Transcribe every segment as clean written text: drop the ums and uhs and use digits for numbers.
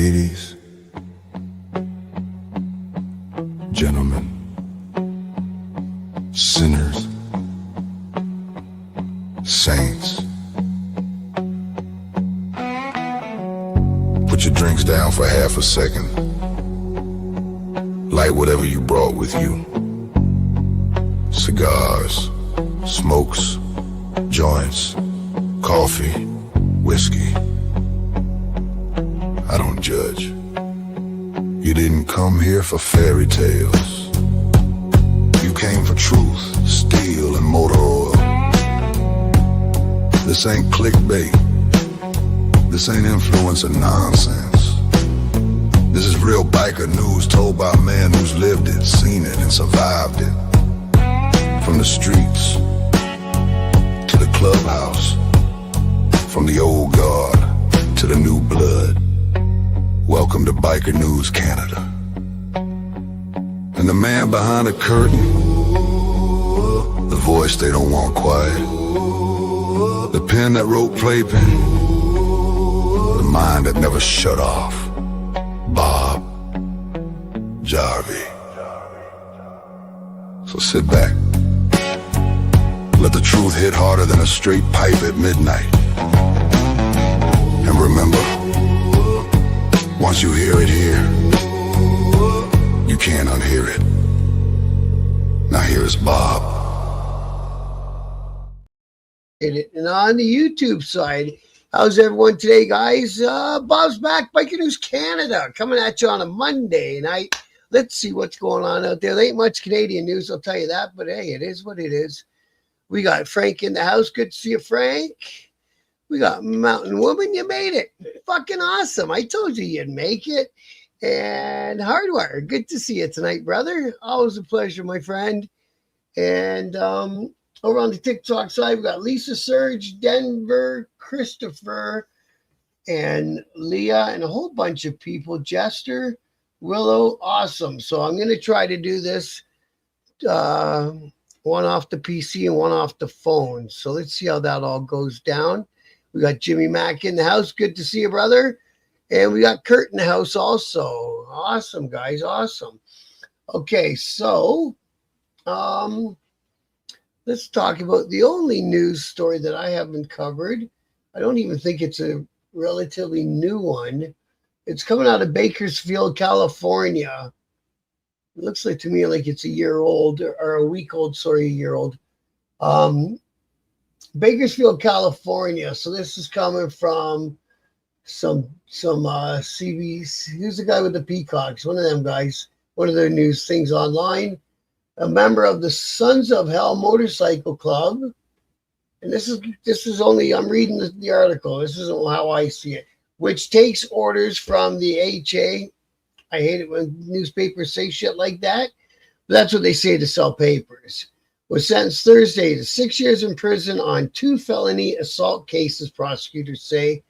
ladies, gentlemen, sinners, saints, put your drinks down for half a second. Light whatever you brought with you. Cigars, smokes, joints, coffee, whiskey. I don't judge. You didn't come here for fairy tales. You came for truth, steel, and motor oil. This ain't clickbait. This ain't influencer nonsense. This is real biker news told by a man who's lived it, seen it, and survived it. From the streets to the clubhouse, from the old guard to the new blood. Welcome to Biker News Canada. And the man behind the curtain, the voice they don't want quiet, the pen that wrote Playpen, the mind that never shut off, Bob Jarvie. So sit back. Let the truth hit harder than a straight pipe at midnight. And remember, once you hear it here, you can't unhear it. Now here's Bob. And on the YouTube side, how's everyone today, guys? Bob's back, Biker News Canada, coming at you on a Monday night. Let's see what's going on out there. There ain't much Canadian news, I'll tell you that, but hey, it is what it is. We got Frank in the house. Good to see you, Frank. We got Mountain Woman. You made it. Fucking awesome. I told you you'd make it. And Hardwire. Good to see you tonight, brother. Always a pleasure, my friend. And over on the TikTok side, we got Lisa Surge, Denver, Christopher, and Leah, and a whole bunch of people. Jester, Willow, awesome. So I'm going to try to do this one off the PC and one off the phone. So let's see how that all goes down. We got Jimmy Mack in the house. Good to see you, brother. And we got Kurt in the house also. Awesome, guys. Awesome. Okay, so let's talk about the only news story that I haven't covered. I don't even think it's a relatively new one. It's coming out of Bakersfield, California. It looks like to me like it's a year old, or a week old, sorry, a year old. Bakersfield, California. So this is coming from some CBs. Who's the guy with the peacocks? One of them guys. One of their news things online. A member of the Sons of Hell Motorcycle Club. And this is only, I'm reading the article. This isn't how I see it. Which takes orders from the HA. I hate it when newspapers say shit like that. But that's what they say to sell papers. Was sentenced Thursday to 6 years in prison on 2 felony assault cases, prosecutors say.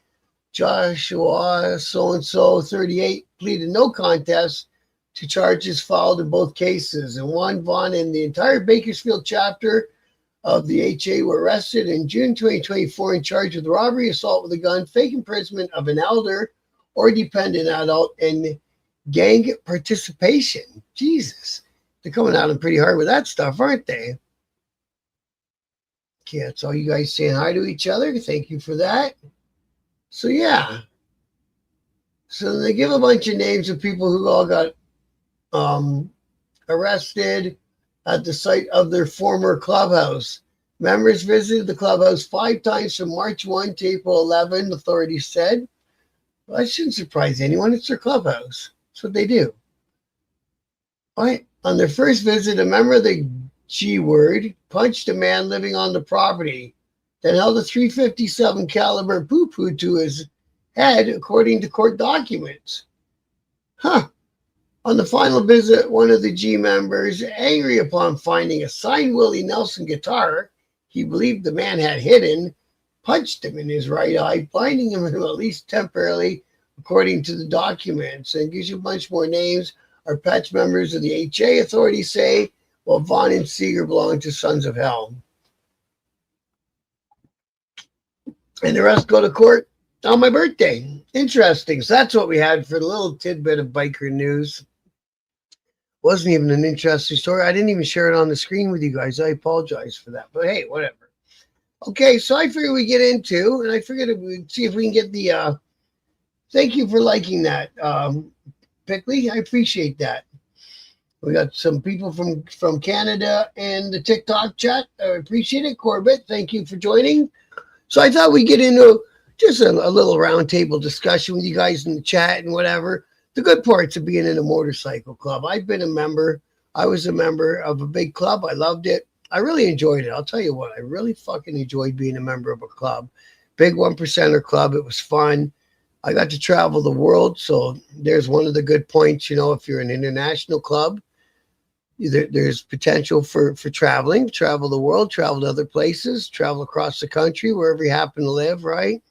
Joshua so-and-so, 38, pleaded no contest to charges filed in both cases. And Juan Vaughn and the entire Bakersfield chapter of the HA were arrested in June 2024 and charged with robbery, assault with a gun, fake imprisonment of an elder or dependent adult, and gang participation. Jesus. They're coming at them pretty hard with that stuff, aren't they? Okay, that's all you guys saying hi to each other. Thank you for that. So, yeah. So they give a bunch of names of people who all got arrested at the site of their former clubhouse. Members visited the clubhouse 5 times from March 1 to April 11, authorities said. Well, that shouldn't surprise anyone. It's their clubhouse. That's what they do. All right. On their first visit, a member of the G word punched a man living on the property, then held a .357 caliber poo-poo to his head, according to court documents. On the final visit, one of the G members, angry upon finding a signed Willie Nelson guitar he believed the man had hidden, punched him in his right eye, blinding him at least temporarily, according to the documents. And gives you a bunch more names. Are patch members of the HA, authorities say, while Vaughn and Seeger belong to Sons of Hell. And the rest go to court on my birthday. Interesting. So that's what we had for the little tidbit of biker news. Wasn't even an interesting story. I didn't even share it on the screen with you guys. I apologize for that. But hey, whatever. Okay, so I figured we get into, and I figured we'd see if we can get the thank you for liking that, Pickley. I appreciate that. We got some people from Canada and the TikTok chat. I appreciate it. Corbett, thank you for joining. So I thought we'd get into just a little roundtable discussion with you guys in the chat and whatever. The good parts of being in a motorcycle club. I've been a member. I was a member of a big club. I loved it. I really enjoyed it. I'll tell you what, I really fucking enjoyed being a member of a club. Big 1%er club. It was fun. I got to travel the world. So there's one of the good points, if you're an international club, there's potential for traveling, travel the world, travel to other places, travel across the country, wherever you happen to live, right?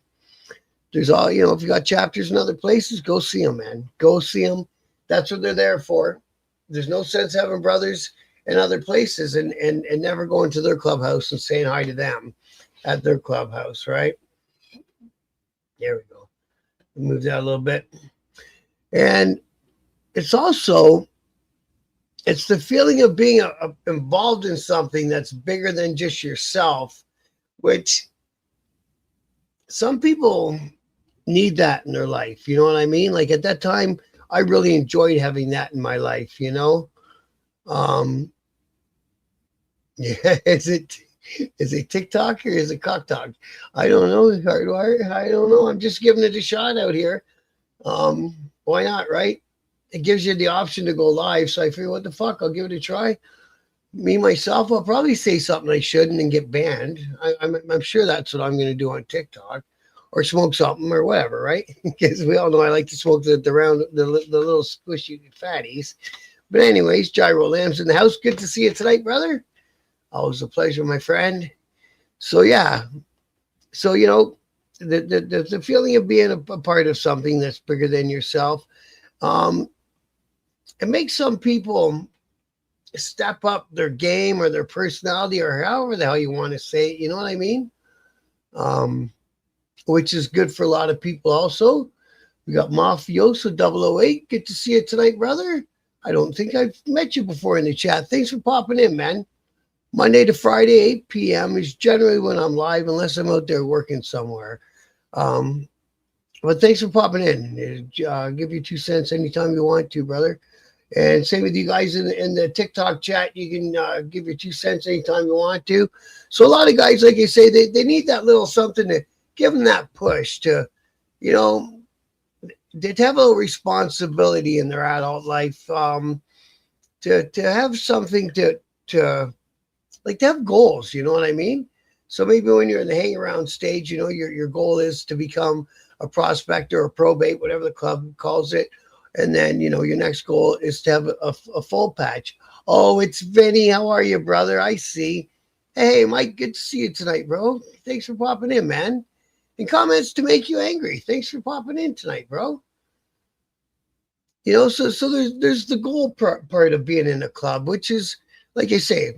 There's all, if you got chapters in other places, go see them, man. Go see them. That's what they're there for. There's no sense having brothers in other places and never going to their clubhouse and saying hi to them at their clubhouse, right? There we go. Move that a little bit. And it's the feeling of being involved in something that's bigger than just yourself, which some people need that in their life. You know what I mean? Like at that time, I really enjoyed having that in my life, Yeah, is it TikTok or is it cock talk? I don't know. I don't know. I'm just giving it a shot out here. Why not, right? It gives you the option to go live. So I figure, what the fuck? I'll give it a try. Me, myself, I'll probably say something I shouldn't and get banned. I'm sure that's what I'm going to do on TikTok or smoke something or whatever, right? Because we all know I like to smoke the little squishy fatties. But anyways, Gyro Lamb's in the house. Good to see you tonight, brother. Always a pleasure, my friend. So, yeah. So, the feeling of being a part of something that's bigger than yourself, it makes some people step up their game or their personality or however the hell you want to say it. You know what I mean? Which is good for a lot of people also. We got Mafioso 008. Good to see you tonight, brother. I don't think I've met you before in the chat. Thanks for popping in, man. Monday to Friday, 8 p.m. is generally when I'm live, unless I'm out there working somewhere. But thanks for popping in. Give you 2 cents anytime you want to, brother. And same with you guys in the TikTok chat. You can give your 2 cents anytime you want to. So a lot of guys, like I say, they need that little something to give them that push to, to have a little responsibility in their adult life, to have something to have goals. You know what I mean? So maybe when you're in the hang around stage, your goal is to become a prospector or probate, whatever the club calls it. And then, your next goal is to have a full patch. Oh, it's Vinny. How are you, brother? I see. Hey, Mike, good to see you tonight, bro. Thanks for popping in, man. And comments to make you angry. Thanks for popping in tonight, bro. So there's the goal part of being in a club, which is, like I say,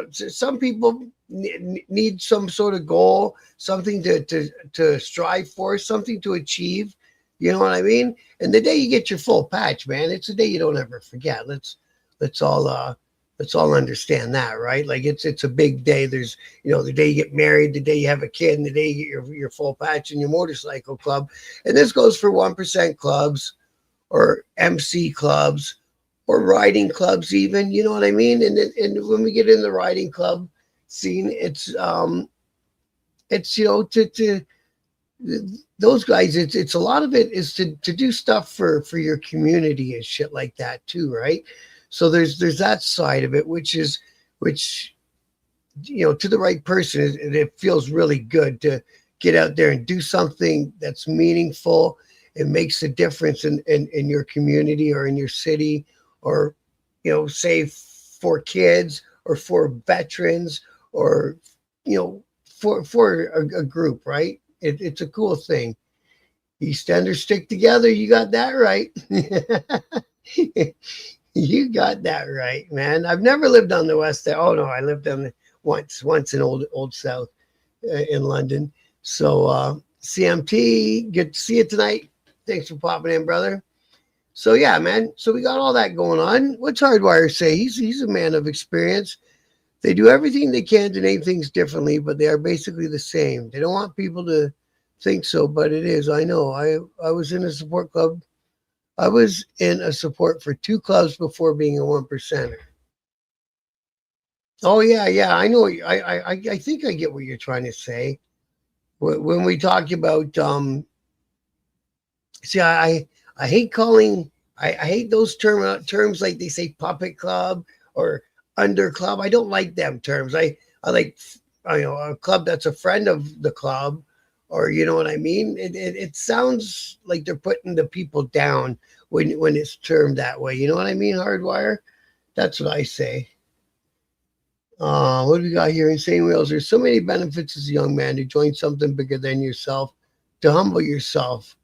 some people need some sort of goal, something to strive for, something to achieve. You know what I mean? And the day you get your full patch, man, it's a day you don't ever forget. Let's all understand that, right? Like it's a big day. There's the day you get married, the day you have a kid, and the day you get your full patch in your motorcycle club. And this goes for 1% clubs or MC clubs or riding clubs even. You know what I mean? And when we get in the riding club scene, it's to those guys, it's a lot of it is to do stuff for your community and shit like that too, right? So there's that side of it, which to the right person, it feels really good to get out there and do something that's meaningful. It makes a difference in your community or in your city, or say for kids or for veterans or for a group, right? It's a cool thing. EastEnders stick together. You got that right. You got that right, man. I've never lived on the West there. Oh no, I lived on once in Old South in London. So CMT, good to see you tonight. Thanks for popping in, brother. So yeah, man. So we got all that going on. What's Hardwire say? He's a man of experience. They do everything they can to name things differently, but they are basically the same. They don't want people to think so, but it is. I know. I was in a support club. I was in a support for 2 clubs before being a 1%er. Oh yeah, yeah. I know. I think I get what you're trying to say. When we talk about see, I hate calling. I hate those terms like they say puppet club or under club. I don't like them terms. I like a club that's a friend of the club, or you know what I mean. It sounds like they're putting the people down when it's termed that way. You know what I mean? Hardwire. That's what I say. What do we got here? Insane Wheels. There's so many benefits as a young man to join something bigger than yourself, to humble yourself,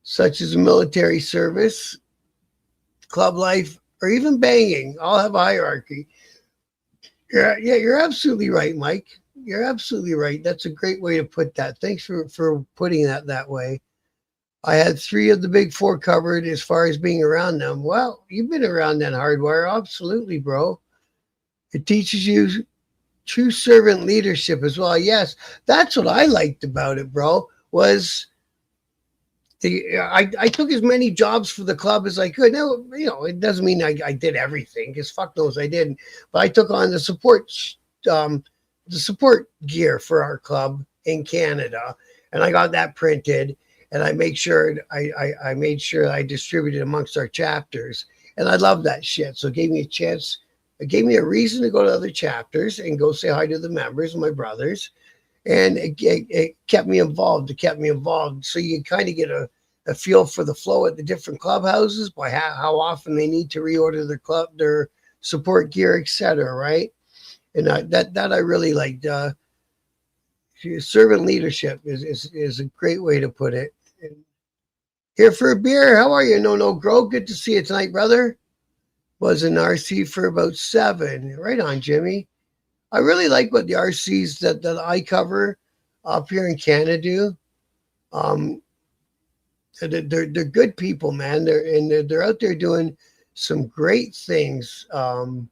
such as military service, club life, or even banging. All have a hierarchy. Yeah, you're absolutely right, Mike. You're absolutely right. That's a great way to put that. Thanks for putting that way. I had 3 of the big 4 covered as far as being around them. Well, you've been around that Hardwire. Absolutely, bro. It teaches you true servant leadership as well. Yes, that's what I liked about it, bro, was I took as many jobs for the club as I could. Now, it doesn't mean I did everything, because fuck knows I didn't. But I took on the support gear for our club in Canada, and I got that printed, and I made sure I made sure I distributed amongst our chapters, and I love that shit. So it gave me a chance. It gave me a reason to go to other chapters and go say hi to the members, my brothers, and it kept me involved. It kept me involved. So you kind of get a feel for the flow at the different clubhouses by how often they need to reorder their support gear, etc. Right? And that I really liked. Servant leadership is a great way to put it. Here for a beer. How are you? No, Grow. Good to see you tonight, brother. Was an RC for about 7. Right on, Jimmy. I really like what the RCs that I cover up here in Canada do. They're good people, man. They're out there doing some great things. And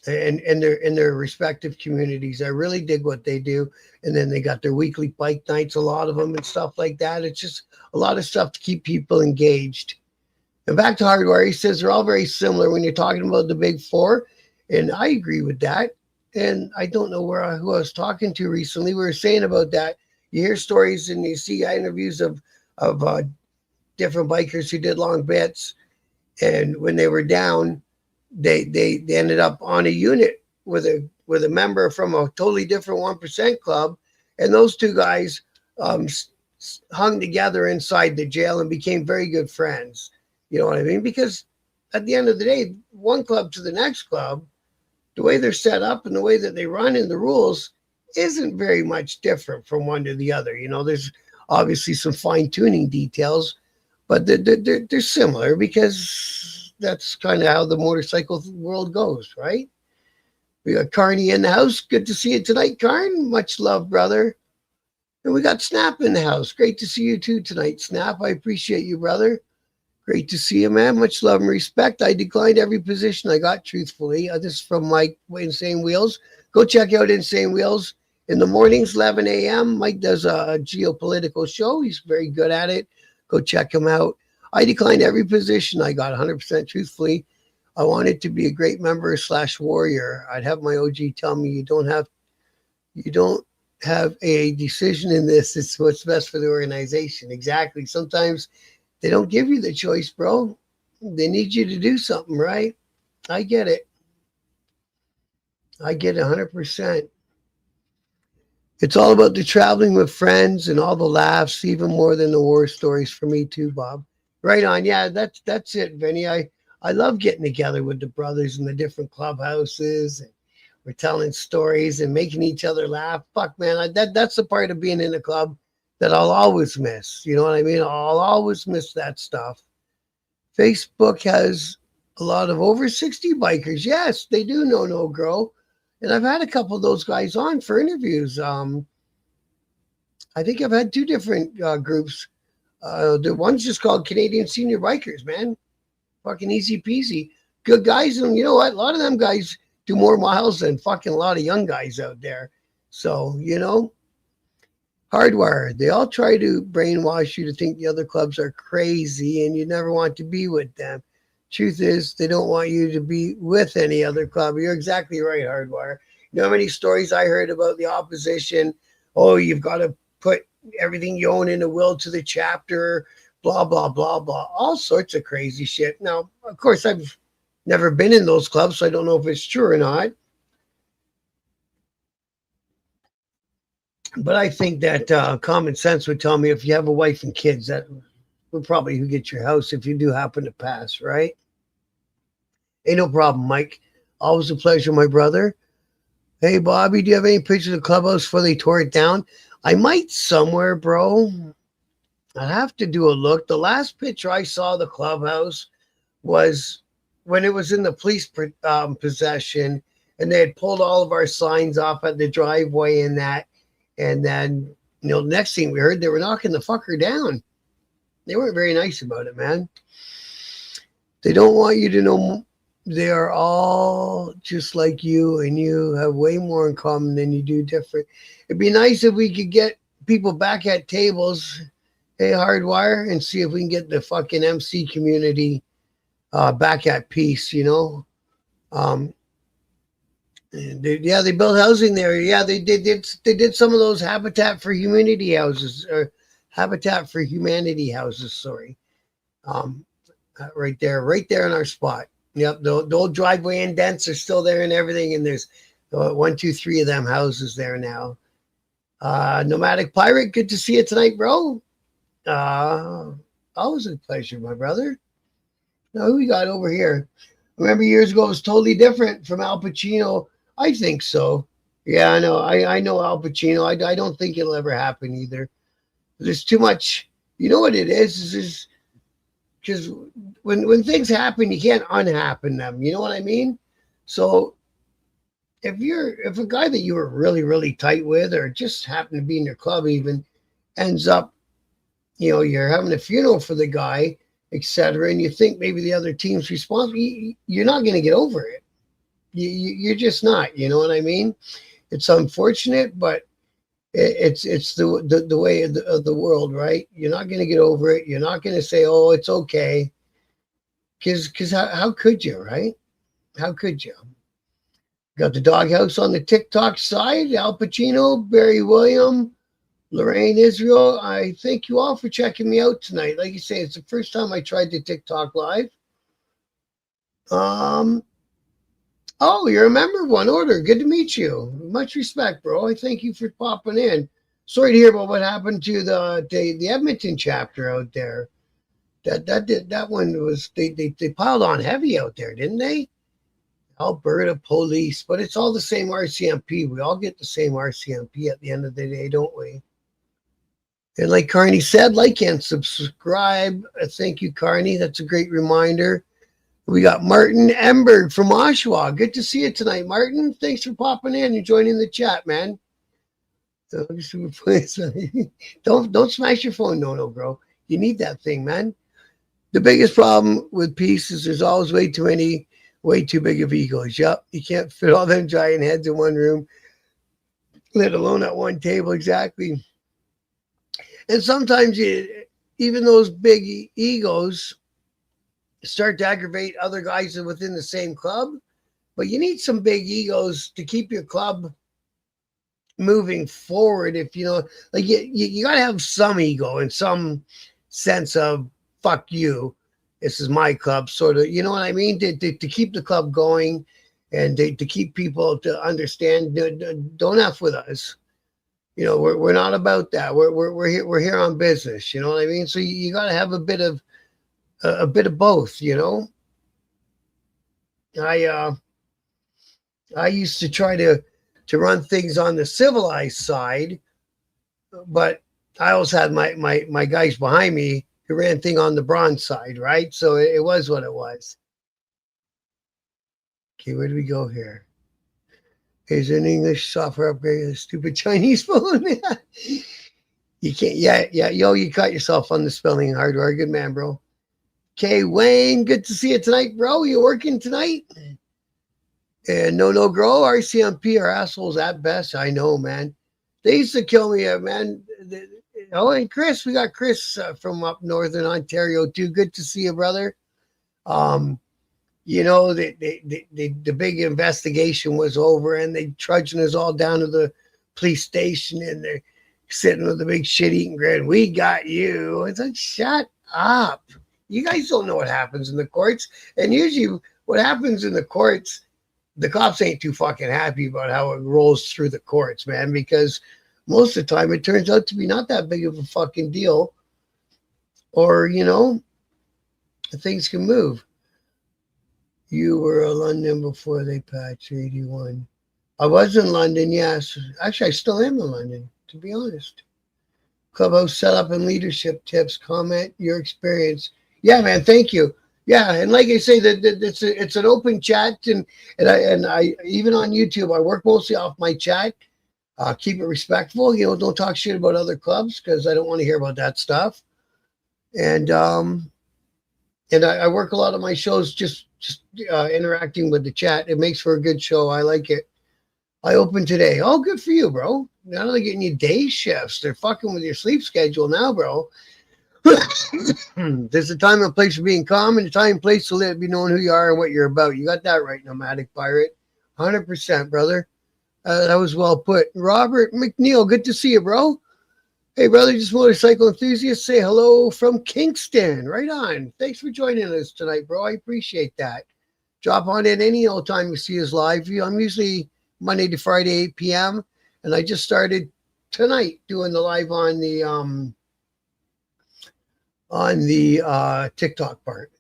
in their respective communities. I really dig what they do. And then they got their weekly bike nights, a lot of them and stuff like that. It's just a lot of stuff to keep people engaged. And back to Hardwire, he says they're all very similar when you're talking about the big 4. And I agree with that. And I don't know who I was talking to recently. We were saying about that. You hear stories and you see interviews of different bikers who did long bits. And when they were down, they ended up on a unit with a member from a totally different 1% club. And those 2 guys hung together inside the jail and became very good friends. You know what I mean? Because at the end of the day, one club to the next club, the way they're set up and the way that they run and the rules isn't very much different from one to the other. There's obviously some fine tuning details, but they're similar because that's kind of how the motorcycle world goes, right? We got Carney in the house. Good to see you tonight, Carn. Much love, brother. And we got Snap in the house. Great to see you too tonight, Snap. I appreciate you, brother. Great to see you, man. Much love and respect. I declined every position I got, truthfully. This is from Mike Insane Wheels. Go check out Insane Wheels in the mornings, 11 a.m. Mike does a geopolitical show. He's very good at it. Go check him out. I declined every position I got, 100% truthfully. I wanted to be a great member / warrior. I'd have my OG tell me you don't have a decision in this. It's what's best for the organization. Exactly. Sometimes they don't give you the choice, bro. They need you to do something, right? I get it. I get it 100%. It's all about the traveling with friends and all the laughs, even more than the war stories for me too, Bob. Right on. Yeah, that's it, Vinny. I love getting together with the brothers in the different clubhouses. And we're telling stories and making each other laugh. Fuck, man, that's the part of being in a club that I'll always miss. You know what I mean? I'll always miss that stuff. Facebook has a lot of over 60 bikers. Yes, they do know No Grow. And I've had a couple of those guys on for interviews. I think I've had two different groups. The one's just called Canadian Senior Bikers, man. Fucking easy peasy. Good guys. And you know what? A lot of them guys do more miles than fucking a lot of young guys out there. So, hardwire. They all try to brainwash you to think the other clubs are crazy and you never want to be with them. Truth is, they don't want you to be with any other club. You're exactly right, Hardwire. You know how many stories I heard about the opposition? Oh, you've got to put everything you own in a will to the chapter, blah, blah, blah, blah. All sorts of crazy shit. Now, of course, I've never been in those clubs, so I don't know if it's true or not. But I think that common sense would tell me if you have a wife and kids, that would probably get your house if you do happen to pass, right? Ain't no problem, Mike. Always a pleasure, my brother. Hey, Bobby, do you have any pictures of the clubhouse before they tore it down? I might somewhere, bro. I'll have to do a look. The last picture I saw of the clubhouse was when it was in the police possession, and they had pulled all of our signs off at the driveway and that. And then, next thing we heard, they were knocking the fucker down. They weren't very nice about it, man. They don't want you to know they are all just like you, and you have way more in common than you do different. It'd be nice if we could get people back at tables, hey, Hardwire, and see if we can get the fucking MC community back at peace, They built housing there. Yeah, they did some of those Habitat for Humanity houses, or Habitat for Humanity houses. Sorry, right there in our spot. Yep, the old driveway indents are still there and everything, and there's 1, 2, 3 of them houses there now. Nomadic Pirate, good to see you tonight, bro. Always a pleasure, my brother. Now, who we got over here? Remember years ago it was totally different from Al Pacino. I think so. Yeah, I know. I know Al Pacino. I don't think it'll ever happen either. There's too much. You know what it is because when things happen, you can't unhappen them. You know what I mean? So if a guy that you were really, really tight with, or just happened to be in your club even, ends up, you're having a funeral for the guy, etc., and you think maybe the other team's responsible, you're not going to get over it. You're just not. You know what I mean? It's unfortunate, but it's the way of the world, right? You're not going to get over it. You're not going to say, "Oh, it's okay," because how could you, right? How could you? Got the doghouse on the TikTok side. Al Pacino, Barry William, Lorraine Israel. I thank you all for checking me out tonight. Like you say, it's the first time I tried the TikTok live. Oh, you're a member of One Order. Good to meet you. Much respect, bro. I thank you for popping in. Sorry to hear about what happened to the Edmonton chapter out there. That one was they piled on heavy out there, didn't they? Alberta police, but it's all the same RCMP. We all get the same RCMP at the end of the day, don't we? And like Carney said, like and subscribe. Thank you, Carney. That's a great reminder. We got Martin Emberg from Oshawa. Good to see you tonight, Martin. Thanks for popping in and joining the chat, man. Don't smash your phone, no, bro. You need that thing, man. The biggest problem with peace is there's always way too big of egos. Yep, you can't fit all them giant heads in one room, let alone at one table. Exactly. And sometimes even those big egos start to aggravate other guys within the same club. But you need some big egos to keep your club moving forward. If you got to have some ego and some sense of fuck you. This is my club, sort of. You know what I mean? To keep the club going, and to keep people to understand. Don't F with us. We're not about that. We're here on business. You know what I mean? So you got to have a bit of both. I used to try to run things on the civilized side, but I always had my guys behind me who ran thing on the bronze side, right? So it was what it was. Okay, where do we go here? Is an English software upgrade a stupid Chinese phone? You can't. Yeah. Yo, you caught yourself on the spelling hardware. Good man, bro. Okay, Wayne, good to see you tonight, bro. You working tonight? And no, grow RCMP are assholes at best. I know, man. They used to kill me, man. Oh, and Chris, we got Chris from up northern Ontario too. Good to see you, brother. Um, the big investigation was over, and they trudging us all down to the police station, and they're sitting with a big shit-eating grin. We got you. It's like, shut up. You guys don't know what happens in the courts, and usually what happens in the courts, the cops ain't too fucking happy about how it rolls through the courts, man, because most of the time it turns out to be not that big of a fucking deal, or things can move. You were in London before they patched 81. I was in London, yes. Actually, I still am in London, to be honest. Clubhouse setup and leadership tips. Comment your experience. Yeah, man, thank you. Yeah, and like I say, that it's an open chat, and I even on YouTube, I work mostly off my chat. Keep it respectful. Don't talk shit about other clubs because I don't want to hear about that stuff. And I work a lot of my shows just interacting with the chat. It makes for a good show. I like it. I opened today. Oh, good for you, bro. Now they're getting you day shifts. They're fucking with your sleep schedule now, bro. There's a time and place for being calm, and a time and place to be knowing who you are and what you're about. You got that right, Nomadic Pirate. 100%, brother. That was well put. Robert McNeil, good to see you, bro. Hey, brother, just motorcycle enthusiast. Say hello from Kingston. Right on. Thanks for joining us tonight, bro. I appreciate that. Drop on in any old time you see us live. I'm usually Monday to Friday, 8 p.m. And I just started tonight doing the live on the TikTok part.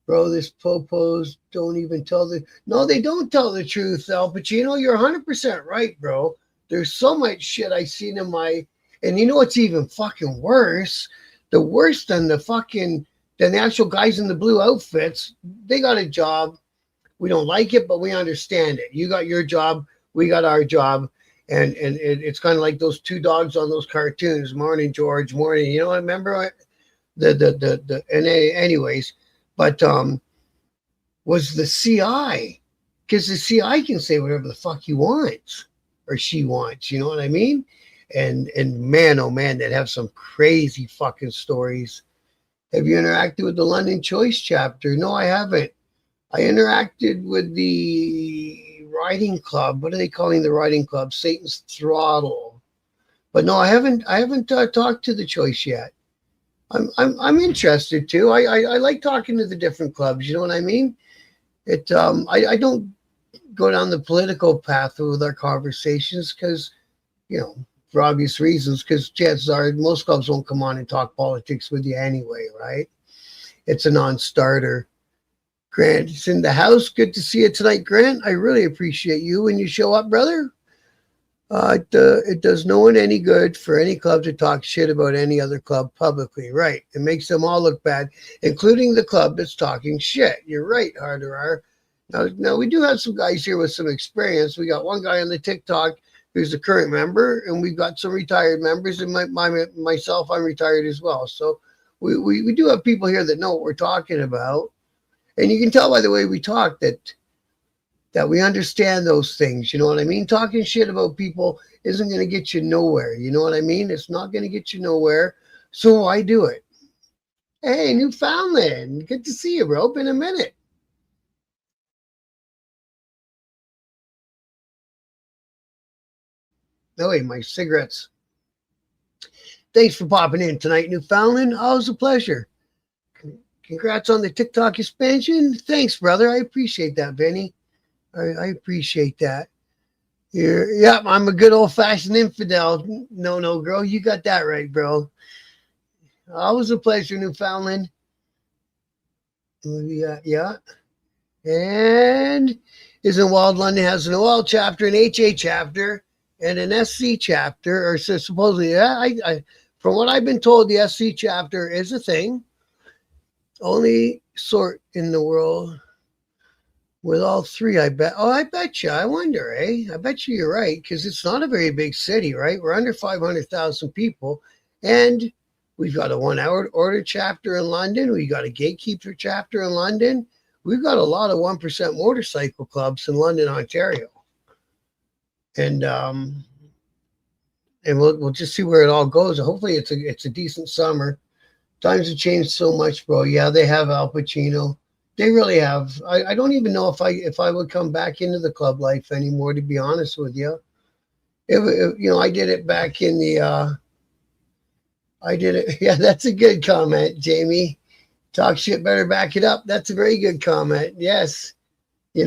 Bro, this popos don't even tell no, they don't tell the truth, Al Pacino. You're 100% right, bro. There's so much shit I seen in and you know what's even fucking worse? The worse than the actual guys in the blue outfits. They got a job. We don't like it, but we understand it. You got your job. We got our job. And it's kind of like those two dogs on those cartoons. Morning, George. Morning. You know, I remember anyways, but was the CI, because the CI can say whatever the fuck he wants or she wants. You know what I mean? And man, oh man, that have some crazy fucking stories. Have you interacted with the London Choice chapter? No, I haven't. I interacted with the riding club. What are they calling the riding club? Satan's Throttle. But no, I haven't talked to the Choice yet. I'm interested too. I like talking to the different clubs. You know what I mean? I don't go down the political path with our conversations because, for obvious reasons, because chances are most clubs won't come on and talk politics with you anyway, right? It's a non-starter. Grant is in the house. Good to see you tonight, Grant. I really appreciate you when you show up, brother. It does no one any good for any club to talk shit about any other club publicly, right? It makes them all look bad, including the club that's talking shit. You're right, Harder. Now we do have some guys here with some experience. We got one guy on the TikTok who's a current member, and we've got some retired members, and myself, I'm retired as well. So we do have people here that know what we're talking about. And you can tell by the way we talk that we understand those things. You know what I mean? Talking shit about people isn't going to get you nowhere. You know what I mean? It's not going to get you nowhere. So why do it? Hey, Newfoundland. Good to see you, bro. Been a minute. Oh, wait, my cigarettes. Thanks for popping in tonight, Newfoundland. Always a pleasure. Congrats on the TikTok expansion. Thanks, brother. I appreciate that, Benny. I appreciate that. I'm a good old-fashioned infidel. No, girl. You got that right, bro. Always a pleasure, Newfoundland. Yeah. And isn't Wild London has an OL chapter, an HA chapter, and an SC chapter, or so supposedly, I from what I've been told, the SC chapter is a thing. Only sort in the world with all three, I bet. Oh, I bet you. I wonder, eh? I bet you're right, because it's not a very big city, right? We're under 500,000 people, And we've got a 1 hour order chapter in London. We've got a gatekeeper chapter in London. We've got a lot of 1% motorcycle clubs in London, Ontario. And we'll just see where it all goes. Hopefully it's a decent summer. Times have changed so much, bro. Yeah, they have Al Pacino. They really have. I don't even know if I would come back into the club life anymore, to be honest with you. I did it back in the I did it. Yeah, that's a good comment, Jamie. Talk shit, better back it up. That's a very good comment. Yes. It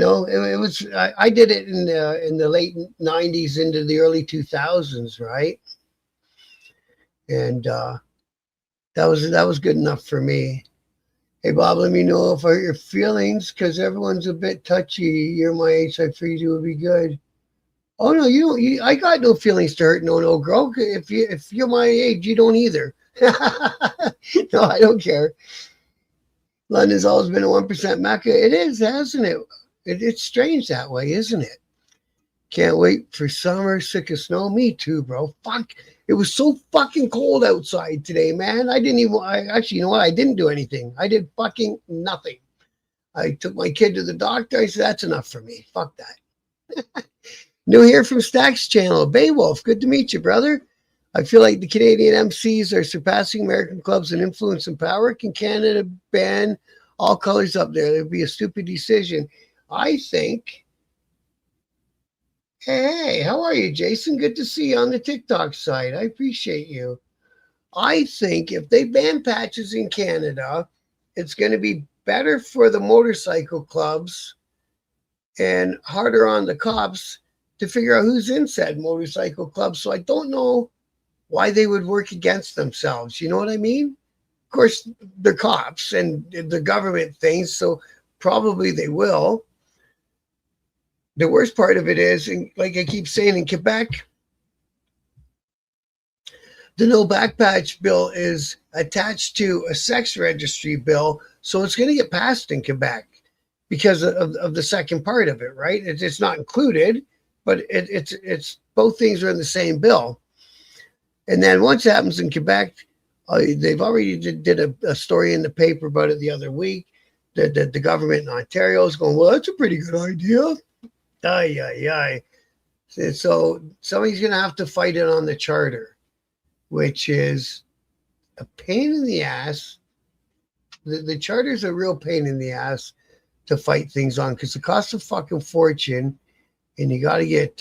was I did it in the late 90s into the early 2000s, right? And that was good enough for me. Hey Bob, let me know if I hurt your feelings, because everyone's a bit touchy. You're my age, I figured you would be good. Oh no, you don't. I got no feelings to hurt no girl. If you're my age, you don't either. No, I don't care. London's always been a 1% Mecca. It is, hasn't it? It's strange that way, isn't it? Can't wait for summer. Sick of snow. Me too, bro. Fuck. It was so fucking cold outside today, man. Actually, you know what? I didn't do anything. I did fucking nothing. I took my kid to the doctor. I said, that's enough for me. Fuck that. New here from Stack's channel. Beowulf, good to meet you, brother. I feel like the Canadian MCs are surpassing American clubs in influence and power. Can Canada ban all colors up there? It would be a stupid decision. I think. Hey, how are you, Jason? Good to see you on the TikTok side. I appreciate you. I think if they ban patches in Canada, it's going to be better for the motorcycle clubs and harder on the cops to figure out who's in said motorcycle club. So I don't know why they would work against themselves. You know what I mean? Of course, they're cops and the government things, so probably they will. The worst part of it is, like I keep saying, in Quebec, the no backpatch bill is attached to a sex registry bill, so it's going to get passed in Quebec because of the second part of it, right? It's not included, but it's both things are in the same bill. And then once it happens in Quebec, they've already did a story in the paper about it the other week. That the government in Ontario is going, well, that's a pretty good idea. Aye. So somebody's going to have to fight it on the charter, which is a pain in the ass. The charter is a real pain in the ass to fight things on, because it costs a fucking fortune, and you got to get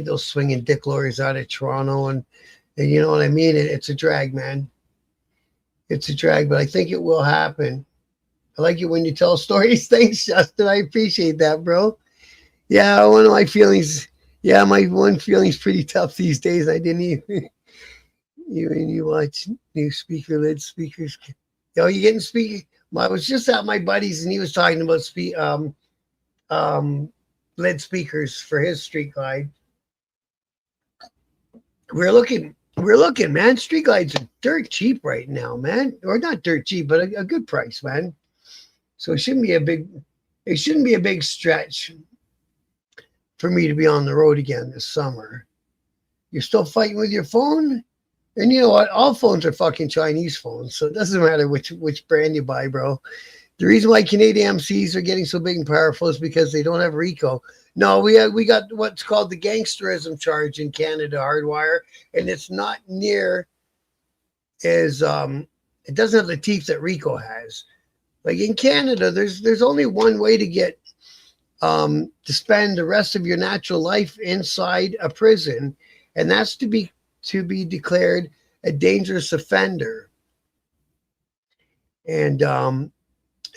those swinging dick lawyers out of Toronto, and you know what I mean. It's a drag, man. It's a drag, but I think it will happen. I like it when you tell stories. Thanks, Justin. I appreciate that, bro. Yeah, one of my feelings. Yeah, my one feeling's pretty tough these days. I didn't even. You watch new led speakers. Oh, you getting speaker? I was just at my buddy's and he was talking about lead speakers for his street glide. We're looking, man. Street glides are dirt cheap right now, man. Or not dirt cheap, but a good price, man. So it shouldn't be a big stretch for me to be on the road again this summer. You're still fighting with your phone? And you know what? All phones are fucking Chinese phones, so it doesn't matter which brand you buy, bro. The reason why Canadian MCs are getting so big and powerful is because they don't have RICO. No, we got what's called the gangsterism charge in Canada, Hardwire, and it's not near as it doesn't have the teeth that RICO has. Like in Canada, there's only one way to get to spend the rest of your natural life inside a prison, and that's to be declared a dangerous offender. And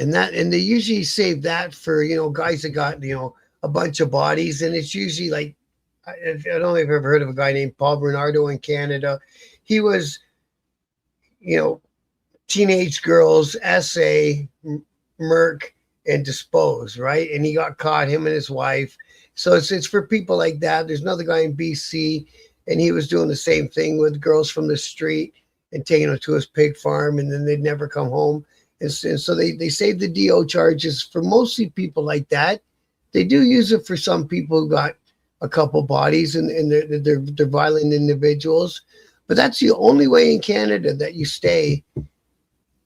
they usually save that for, guys that got, a bunch of bodies. And it's usually like, I don't know if you've ever heard of a guy named Paul Bernardo in Canada. He was, teenage girls, essay, murk, and dispose, right? And he got caught, him and his wife. So it's for people like that. There's another guy in BC, and he was doing the same thing with girls from the street and taking them to his pig farm, and then they'd never come home. And so they save the DO charges for mostly people like that. They do use it for some people who got a couple bodies and they're violent individuals. But that's the only way in Canada that you stay,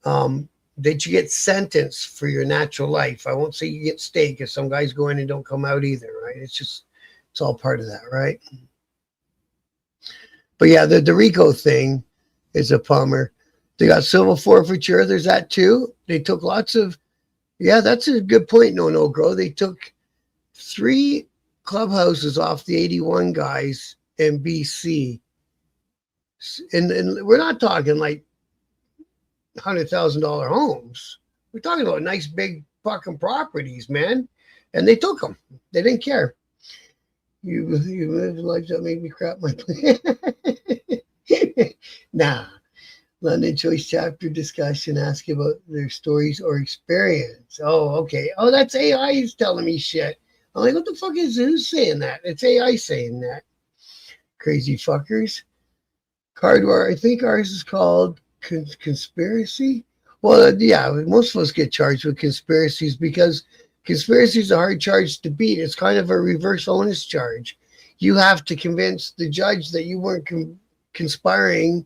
that you get sentenced for your natural life. I won't say you get stay because some guys go in and don't come out either, right? It's all part of that, right? But yeah, the RICO thing is a bummer. They got civil forfeiture. There's that too. They took lots of, yeah, that's a good point, No Grow. They took 3 clubhouses off the 81 guys in BC. And we're not talking like $100,000 homes. We're talking about nice big fucking properties, man. And they took them. They didn't care. You live life that made me crap my pants. Nah. London Choice Chapter discussion. Ask about their stories or experience. Oh, okay. Oh, that's AI is telling me shit. I'm like, what the fuck is who's saying that? It's AI saying that. Crazy fuckers. Cardware. I think ours is called conspiracy. Well, yeah, most of us get charged with conspiracies because conspiracy is a hard charge to beat. It's kind of a reverse onus charge. You have to convince the judge that you weren't conspiring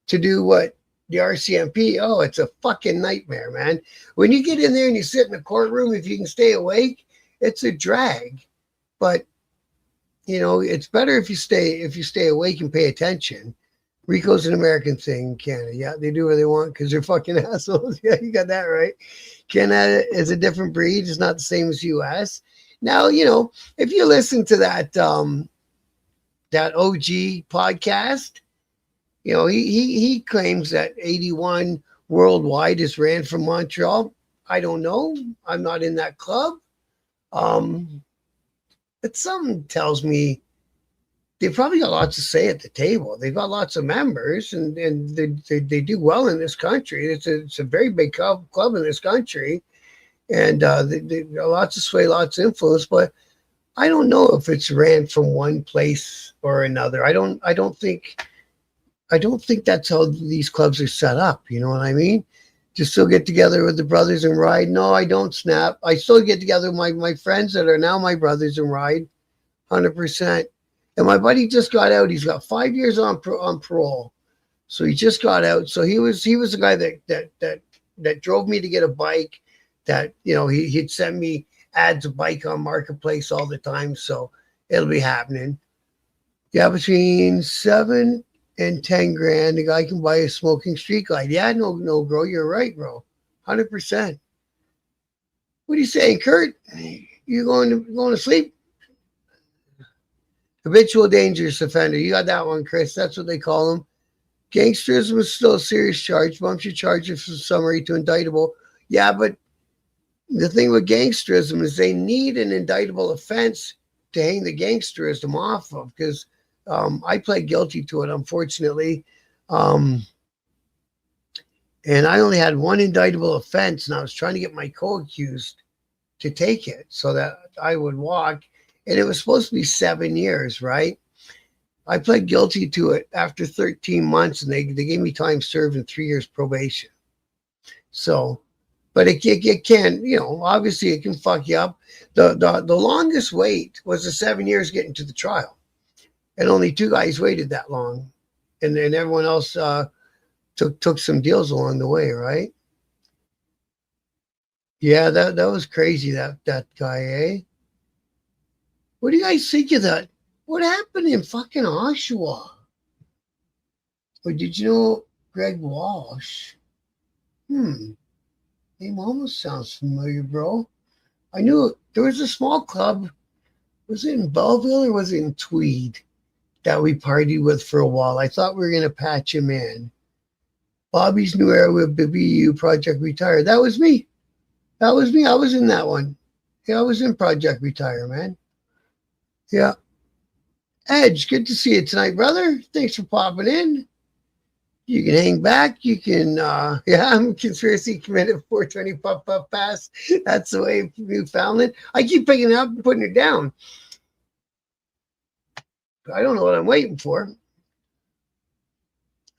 to do what the RCMP. Oh, it's a fucking nightmare, man. When you get in there and you sit in the courtroom, if you can stay awake, it's a drag. But you know, it's better if you stay awake and pay attention. RICO's an American thing in Canada. Yeah, they do what they want because they're fucking assholes. Yeah, you got that right. Canada is a different breed. It's not the same as US. Now, you know, if you listen to that that OG podcast, you know, he claims that 81 worldwide is ran from Montreal. I don't know. I'm not in that club. But something tells me they've probably got lots to say at the table. They've got lots of members, and they do well in this country. It's a very big club in this country, and they got lots of sway, lots of influence. But I don't know if it's ran from one place or another. I don't think that's how these clubs are set up. You know what I mean? To still get together with the brothers and ride. No, I don't, Snap. I still get together with my friends that are now my brothers and ride, 100%. And my buddy just got out. He's got 5 years on parole, so he just got out. So he was the guy that drove me to get a bike. That, you know, he'd send me ads of bike on Marketplace all the time. So it'll be happening. Yeah, between 7 and 10 grand, the guy can buy a smoking street glide. Yeah, no, bro, you're right, bro, 100%. What are you saying, Kurt? You going to sleep? Habitual dangerous offender. You got that one, Chris. That's what they call them. Gangsterism is still a serious charge. Bumps your charges from summary to indictable. Yeah, but the thing with gangsterism is they need an indictable offense to hang the gangsterism off of, because I pled guilty to it, unfortunately. And I only had one indictable offense, and I was trying to get my co-accused to take it so that I would walk. And it was supposed to be 7 years, right? I pled guilty to it after 13 months, and they gave me time served and 3 years probation. So, but it can, you know, obviously it can fuck you up. The longest wait was the 7 years getting to the trial. And only 2 guys waited that long. And then everyone else took some deals along the way, right? Yeah, that was crazy, that guy, eh? What do you guys think of that? What happened in fucking Oshawa? Or did you know Greg Walsh? Name almost sounds familiar, bro. I knew there was a small club. Was it in Belleville or was it in Tweed that we partied with for a while? I thought we were going to patch him in. Bobby's New Era with BBU Project Retire. That was me. I was in that one. Yeah, I was in Project Retire, man. Yeah. Edge, good to see you tonight, brother. Thanks for popping in. You can hang back. You can, I'm conspiracy committed 420 puff pass. That's the way Newfoundland. I keep picking it up and putting it down. I don't know what I'm waiting for.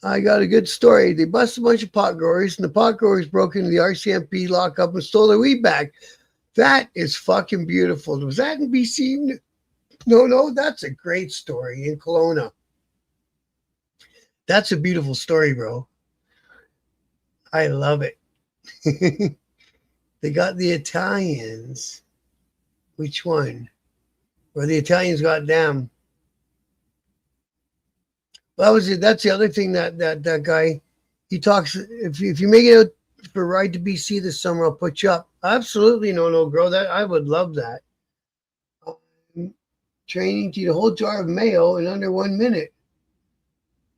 I got a good story. They busted a bunch of pot growers, and the pot growers broke into the RCMP lockup and stole their weed back. That is fucking beautiful. Was that in BC? No, that's a great story in Kelowna. That's a beautiful story, bro. I love it. They got the Italians. Which one? Or the Italians got them. Well, that was it. That's the other thing that guy, he talks. If you make it out for a ride to BC this summer, I'll put you up. Absolutely, no, girl. That I would love that. Training to eat a whole jar of mayo in under 1 minute.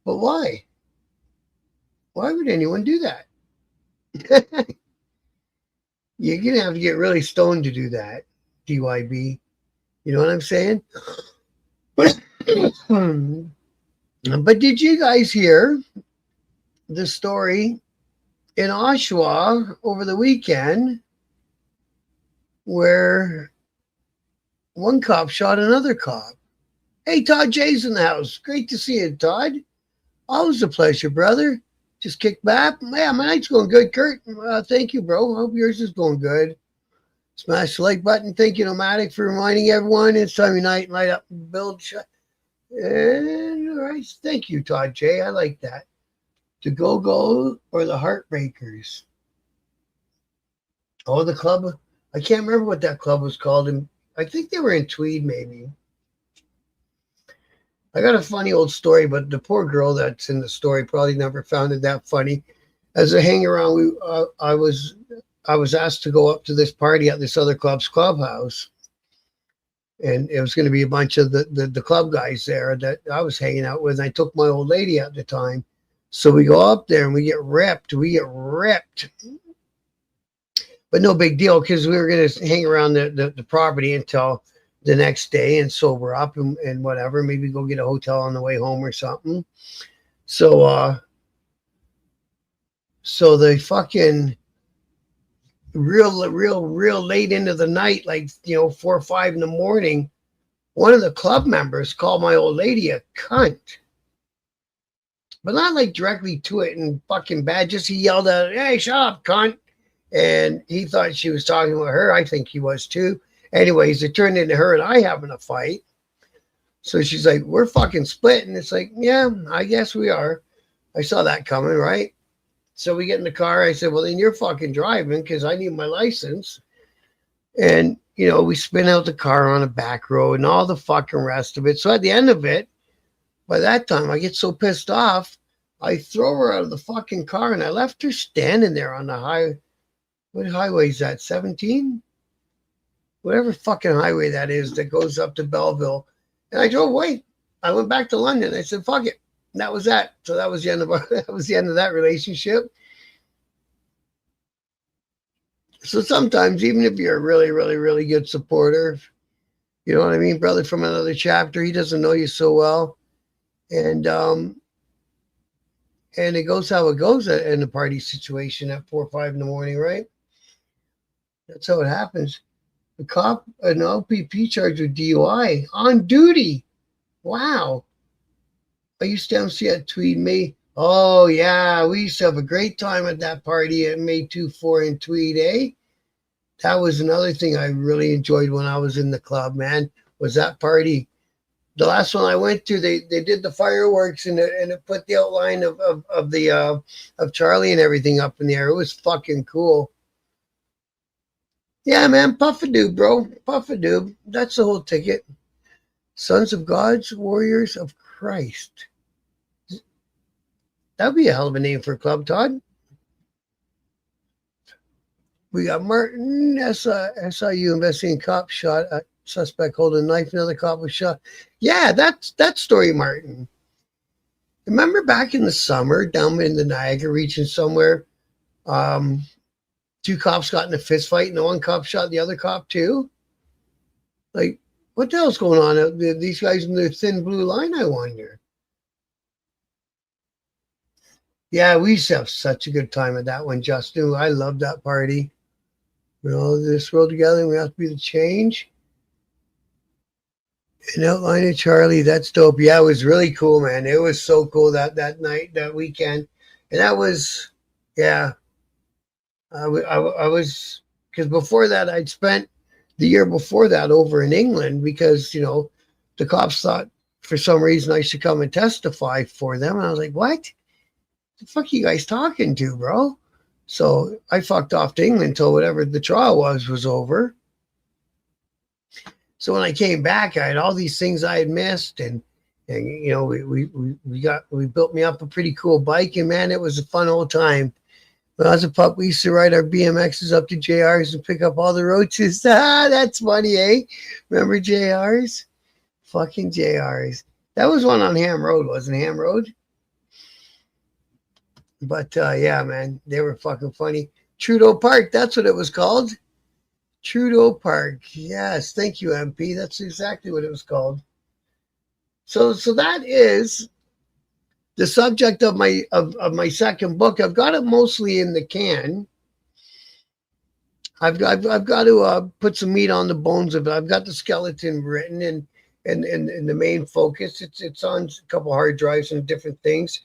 But why? Why would anyone do that? You're gonna have to get really stoned to do that. DYB. You know what I'm saying? But but did you guys hear the story in Oshawa over the weekend where one cop shot another cop? Hey, Todd J's in the house. Great to see you, Todd. Always a pleasure, brother. Just kick back. Yeah, my night's going good, Kurt. Thank you, bro. Hope yours is going good. Smash the like button. Thank you, Nomadic, for reminding everyone it's time of night, light up, and build. And all right, thank you, Todd J. I like that. The Go-Go or the Heartbreakers? Oh, the club. I can't remember what that club was called. And I think they were in Tweed, maybe. I got a funny old story, but the poor girl that's in the story probably never found it that funny. As a hang around, I was asked to go up to this party at this other club's clubhouse, and it was going to be a bunch of the club guys there that I was hanging out with. And I took my old lady at the time, so we go up there and we get ripped. But no big deal because we were going to hang around the property until the next day and sober up and whatever, maybe go get a hotel on the way home or something. So the fucking real late into the night, like 4 or 5 in the morning, one of the club members called my old lady a cunt, but not like directly to it and fucking bad. Just he yelled at her, "Hey, shut up, cunt!" And he thought she was talking about her. I think he was too. Anyways, it turned into her and I having a fight. So she's like, "We're fucking split." And it's like, yeah, I guess we are. I saw that coming, right? So we get in the car. I said, "Well, then you're fucking driving because I need my license." And, we spin out the car on a back road and all the fucking rest of it. So at the end of it, by that time, I get so pissed off, I throw her out of the fucking car and I left her standing there on the highway. What highway is that? 17? Whatever fucking highway that is that goes up to Belleville. And I drove away. I went back to London. I said, fuck it. And that was that. So that was the end of that relationship. So sometimes, even if you're a really, really, really good supporter, you know what I mean, brother from another chapter, he doesn't know you so well. And it goes how it goes in a party situation at 4 or 5 in the morning, right? That's how it happens. The cop, an LPP charged with DUI on duty. Wow. I used to MC at Tweed May. Oh, yeah. We used to have a great time at that party at May 24 in Tweed, eh? That was another thing I really enjoyed when I was in the club, man, was that party. The last one I went to, they did the fireworks and it put the outline of Charlie and everything up in the air. It was fucking cool. Yeah, man, Puffadoo, bro. Puffadoo. That's the whole ticket. Sons of God's Warriors of Christ. That'd be a hell of a name for a club, Todd. We got Martin, SIU investigating cop shot at suspect holding a knife. Another cop was shot. Yeah, that's that story, Martin. Remember back in the summer down in the Niagara region somewhere, 2 cops got in a fist fight and the one cop shot the other cop too? Like, what the hell's going on? These guys in their thin blue line, I wonder. Yeah, we used to have such a good time at that one, Justin. I loved that party. This world together and we have to be the change. And outline of Charlie, that's dope. Yeah, it was really cool, man. It was so cool that night, that weekend. And that was, yeah. I was, because before that, I'd spent the year before that over in England because, the cops thought for some reason I should come and testify for them. And I was like, what? The fuck are you guys talking to, bro? So I fucked off to England until whatever the trial was over. So when I came back, I had all these things I had missed, and you know, we built me up a pretty cool bike, and man, it was a fun old time. When I was a pup, we used to ride our BMXs up to JR's and pick up all the roaches. Ah, that's funny, eh? Remember JR's? Fucking JR's. That was one on Ham Road, wasn't it? Ham Road? But yeah, man, they were fucking funny. Trudeau Park, that's what it was called. Trudeau Park. Yes, thank you, MP. That's exactly what it was called. So that is the subject of my second book. I've got it mostly in the can. I've got to put some meat on the bones of it. I've got the skeleton written and the main focus. It's on a couple hard drives and different things.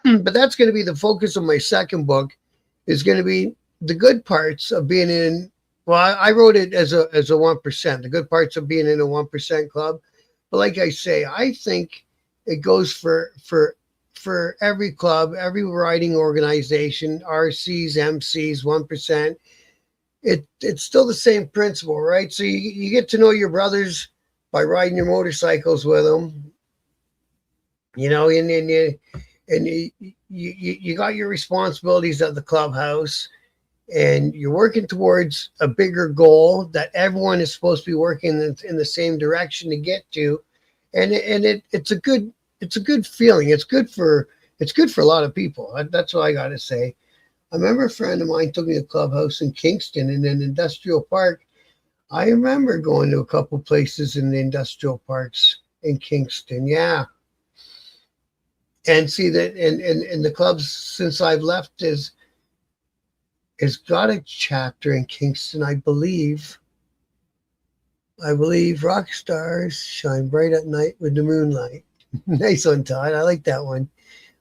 But that's going to be the focus of my second book. Is going to be the good parts of being in. Well, I wrote it as a 1%. The good parts of being in a 1% club. But like I say, I think it goes for every club, every riding organization, RCs, MCs, 1%. It's still the same principle, right? So you get to know your brothers by riding your motorcycles with them, you know, and you got your responsibilities at the clubhouse, and you're working towards a bigger goal that everyone is supposed to be working in the same direction to get to, and it's a good feeling. It's good for a lot of people. That's what I got to say. I remember a friend of mine took me to a clubhouse in Kingston in an industrial park. I remember going to a couple places in the industrial parks in Kingston. Yeah. And see that and the clubs since I've left is got a chapter in Kingston, I believe. Rock stars shine bright at night with the moonlight. Nice one, Todd. I like that one.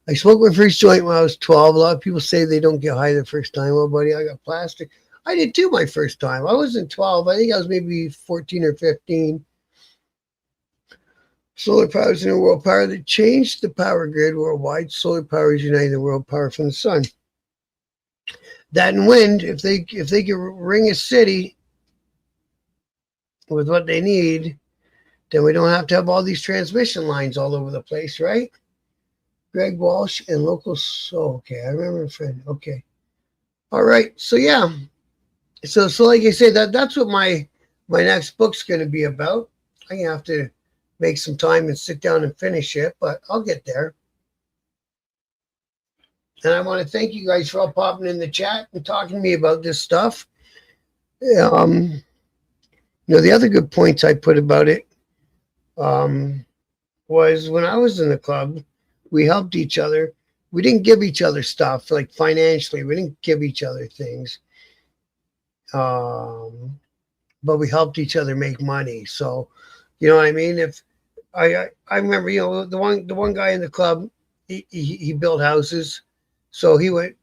I smoked my first joint when I was 12. A lot of people say they don't get high the first time. Well, buddy, I got plastic. I did too my first time. I wasn't 12. I think I was maybe 14 or 15. Solar power is a new world power that changed the power grid worldwide. Solar power is uniting the world power from the sun. That and wind, if they could ring a city with what they need, then we don't have to have all these transmission lines all over the place, right? Greg Walsh and local. So okay, I remember a friend. Okay, all right. So yeah, so like I say, that's what my next book's going to be about. I'm gonna have to make some time and sit down and finish it, but I'll get there. And I want to thank you guys for all popping in the chat and talking to me about this stuff. You know, the other good points I put about it was when I was in the club, we helped each other. We didn't give each other stuff, like financially. We didn't give each other things. But we helped each other make money. So, you know what I mean? If I remember, you know, the one guy in the club, he built houses. So he went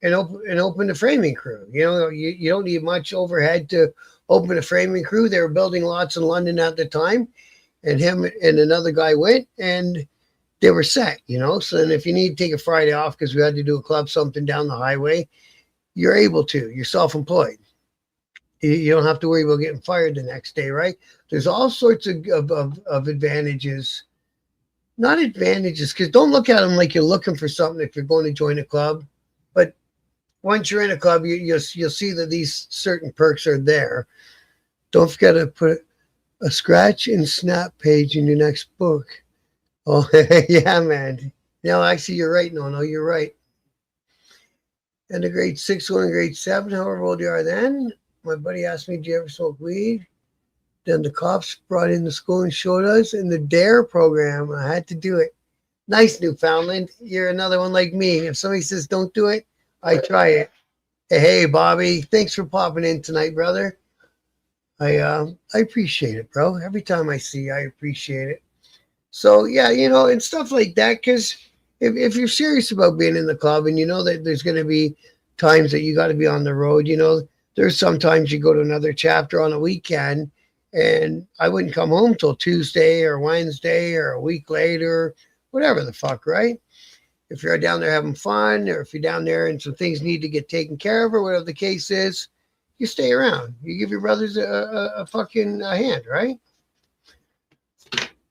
and opened a framing crew. You know, you don't need much overhead to open a framing crew. They were building lots in London at the time. And him and another guy went, and they were set, you know. So then if you need to take a Friday off because we had to do a club something down the highway, you're able to. You're self-employed. You don't have to worry about getting fired the next day, right? There's all sorts of advantages. Not advantages, because don't look at them like you're looking for something if you're going to join a club. But once you're in a club, you'll see that these certain perks are there. Don't forget to put a scratch and snap page in your next book. Oh, yeah, man. No, actually, you're right. No, you're right. And the grade 6 going to grade 7, however old you are then. My buddy asked me, do you ever smoke weed? Then the cops brought in the school and showed us in the DARE program. I had to do it. Nice, Newfoundland. You're another one like me. If somebody says don't do it, I try it. Hey, Bobby. Thanks for popping in tonight, brother. I appreciate it, bro. Every time I see you, I appreciate it. So, yeah, you know, and stuff like that, because if you're serious about being in the club and you know that there's going to be times that you got to be on the road, you know, there's sometimes you go to another chapter on a weekend And I wouldn't come home till Tuesday or Wednesday or a week later, whatever the fuck, right? If you're down there having fun, or if you're down there and some things need to get taken care of, or whatever the case is, you stay around. You give your brothers a fucking hand, right?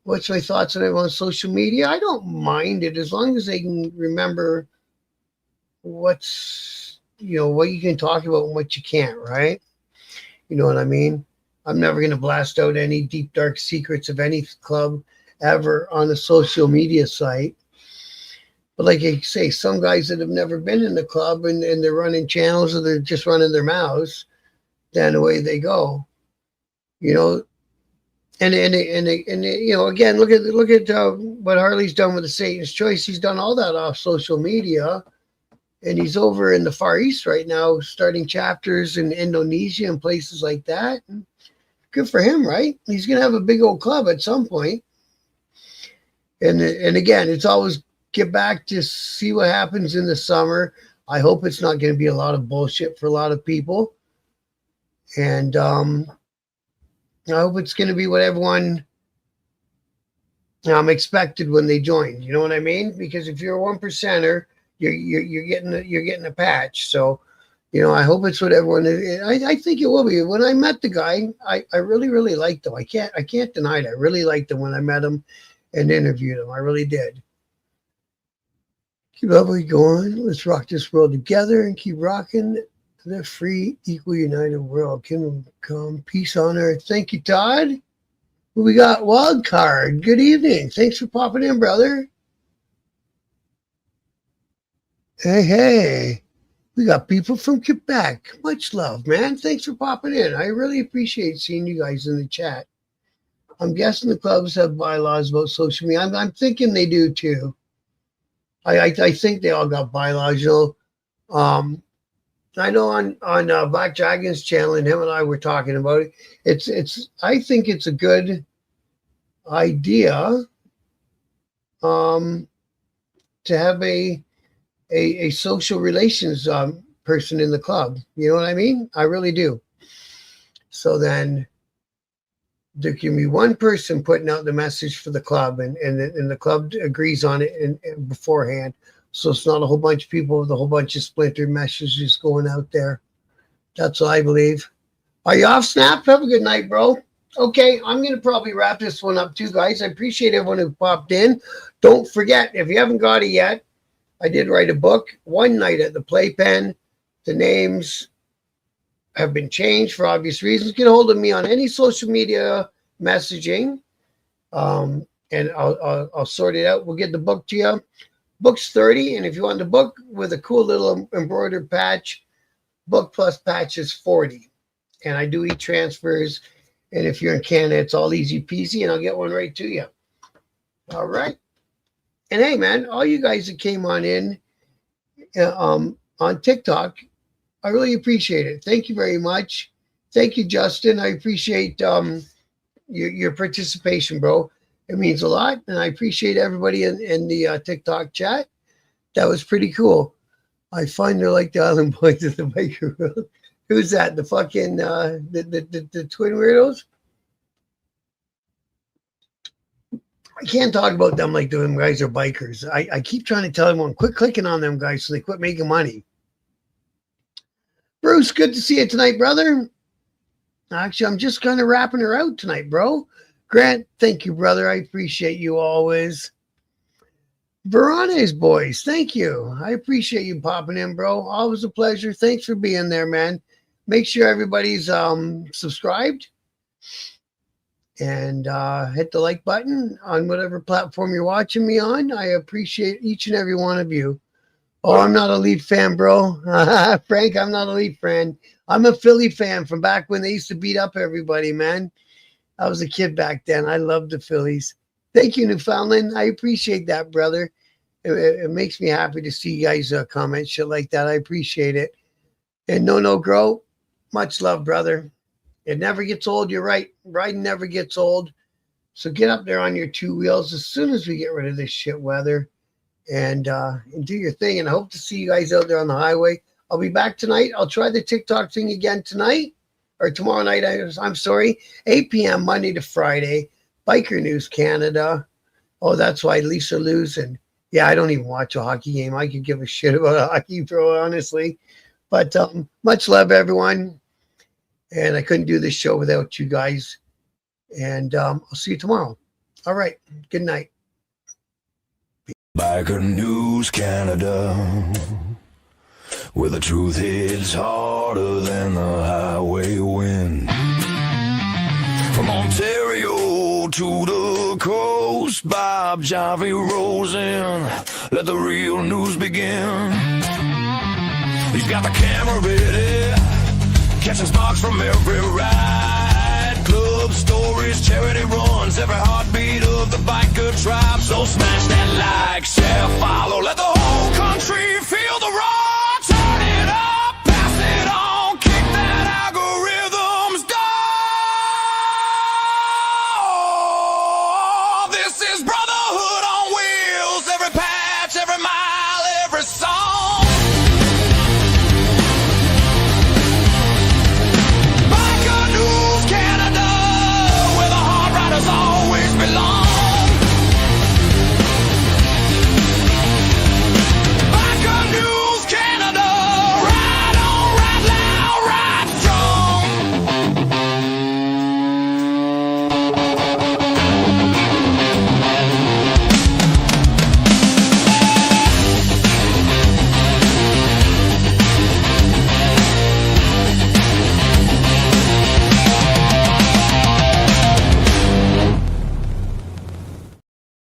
What's my thoughts on it on social media? I don't mind it as long as they can remember what you can talk about and what you can't, right? You know what I mean? I'm never going to blast out any deep, dark secrets of any club ever on a social media site. But like I say, some guys that have never been in the club and they're running channels or they're just running their mouths, then away they go. You know, and you know, again, look at what Harley's done with the Satan's Choice. He's done all that off social media, and he's over in the Far East right now, starting chapters in Indonesia and places like that. And good for him, right? He's gonna have a big old club at some point. And again, it's always get back to see what happens in the summer. I hope it's not going to be a lot of bullshit for a lot of people, and I hope it's going to be what everyone expected when they joined. You know what I mean? Because if you're a 1%er, you're getting a patch. So, you know, I hope it's what everyone. I think it will be. When I met the guy, I really liked him. I can't deny it. I really liked him when I met him and interviewed him. I really did. Keep lovely going. Let's rock this world together and keep rocking the free, equal, united world. Kingdom come, peace on earth. Thank you, Todd. We got Wild Card. Good evening. Thanks for popping in, brother. Hey. We got people from Quebec. Much love, man. Thanks for popping in. I really appreciate seeing you guys in the chat. I'm guessing the clubs have bylaws about social media. I'm thinking they do too. I think they all got bylaws, you know. I know on Black Dragon's channel, and him and I were talking about it. I think it's a good idea to have a social relations person in the club. You know what I mean? I really do. So then there can be one person putting out the message for the club, and the club agrees on it and beforehand. So it's not a whole bunch of people with a whole bunch of splintered messages going out there. That's what I believe. Are you off, Snap? Have a good night, bro. Okay, I'm going to probably wrap this one up too, guys. I appreciate everyone who popped in. Don't forget, if you haven't got it yet, I did write a book, One Night at the Playpen. The names have been changed for obvious reasons. Get a hold of me on any social media messaging, and I'll sort it out. We'll get the book to you. Book's $30, and if you want the book with a cool little embroidered patch, book plus patch is $40. And I do e-transfers, and if you're in Canada, it's all easy peasy, and I'll get one right to you. All right. And hey, man, all you guys that came on in on TikTok, I really appreciate it. Thank you very much. Thank you, Justin. I appreciate your participation, bro. It means a lot, and I appreciate everybody in the TikTok chat. That was pretty cool. I find they're like the Island Boys of the Bakersfield. Who's that? The fucking the twin weirdos? I can't talk about them like them guys are bikers. I keep trying to tell everyone, quit clicking on them guys so they quit making money. Bruce, good to see you tonight, brother. Actually, I'm just kind of wrapping her out tonight, bro. Grant, thank you, brother. I appreciate you always. Verona's boys, thank you. I appreciate you popping in, bro. Always a pleasure. Thanks for being there, man. Make sure everybody's subscribed. And hit the like button on whatever platform you're watching me on. I appreciate each and every one of you. Oh, I'm not a Leaf fan, bro. Frank, I'm not a Leaf fan. I'm a Philly fan from back when they used to beat up everybody, man. I was a kid back then. I loved the Phillies. Thank you, Newfoundland. I appreciate that, brother. It makes me happy to see you guys comment shit like that. I appreciate it. And No Grow, much love, brother. It never gets old. You're right. Riding never gets old. So get up there on your two wheels as soon as we get rid of this shit weather and do your thing. And I hope to see you guys out there on the highway. I'll be back tonight. I'll try the TikTok thing again tonight. or tomorrow night, I'm sorry, 8 p.m. Monday to Friday, Biker News Canada. Oh, that's why Lisa Luz. And yeah, I don't even watch a hockey game. I could give a shit about a hockey pro, honestly. But much love, everyone. And I couldn't do this show without you guys. And I'll see you tomorrow. All right. Good night. Biker News Canada, where the truth hits harder than the highway wind. From Ontario to the coast, Bob Javi rolls in. Let the real news begin. He's got the camera ready, catching sparks from every ride. Club stories, charity runs, every heartbeat of the biker tribe. So smash that like, share, follow, let the whole country